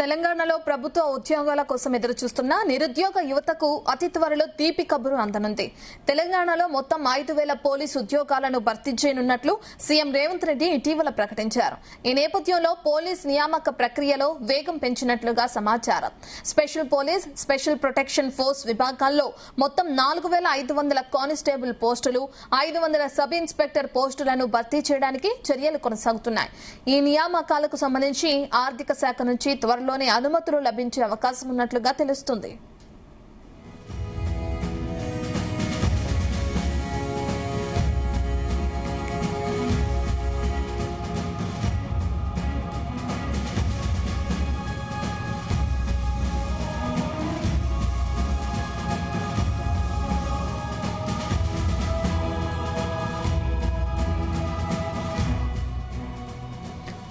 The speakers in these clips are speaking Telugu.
తెలంగాణలో ప్రభుత్వ ఉద్యోగాల కోసం ఎదురుచూస్తున్న నిరుద్యోగ యువతకు అతి త్వరలో తీపి కబురు అందనుంది. తెలంగాణలో మొత్తం 5,000 పోలీసు ఉద్యోగాలను భర్తీ చేయనున్నట్లు సీఎం రేవంత్ రెడ్డి ఇటీవల ప్రకటించారు. ఈ నేపథ్యంలో పోలీస్ నియామక ప్రక్రియలో వేగం పెంచినట్లుగా సమాచారం. Special police, special protection force విభాగాల్లో మొత్తం 4,500 కానిస్టేబుల్ పోస్టులు, 500 సబ్ ఇన్స్పెక్టర్ పోస్టులను భర్తీ చేయడానికి చర్యలు కొనసాగుతున్నాయి. ఈ నియామకాలకు సంబంధించి ఆర్థిక శాఖ నుంచి త్వరలోనే అనుమతులు లభించే అవకాశం ఉన్నట్లుగా తెలుస్తుంది.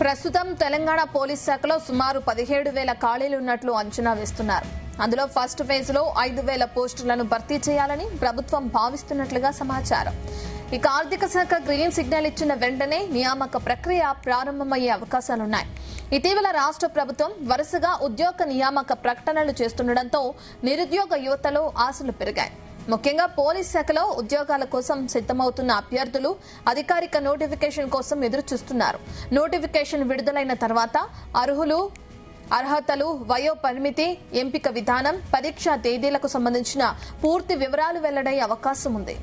ప్రస్తుతం తెలంగాణ పోలీస్ శాఖలో సుమారు 17,000 ఖాళీలున్నట్లు అంచనా వేస్తున్నారు. అందులో ఫస్ట్ ఫేజ్ లో 5,000 పోస్టులను భర్తీ చేయాలని ప్రభుత్వం భావిస్తున్నట్లుగా సమాచారం. ఇక ఆర్థిక శాఖ గ్రీన్ సిగ్నల్ ఇచ్చిన వెంటనే నియామక ప్రక్రియ ప్రారంభమయ్యే అవకాశాలున్నాయి. ఇటీవల రాష్ట్ర ప్రభుత్వం వరుసగా ఉద్యోగ నియామక ప్రకటనలు చేస్తుండటంతో నిరుద్యోగ యువతలో ఆశలు పెరిగాయి. ముఖ్యంగా పోలీస్ శాఖలో ఉద్యోగాల కోసం సిద్దమవుతున్న అభ్యర్థులు అధికారిక నోటిఫికేషన్ కోసం ఎదురు చూస్తున్నారు. నోటిఫికేషన్ విడుదలైన తర్వాత అర్హతలు, వయో పరిమితి, ఎంపిక విధానం, పరీక్షా తేదీలకు సంబంధించిన పూర్తి వివరాలు వెల్లడయ్యే అవకాశం ఉంది.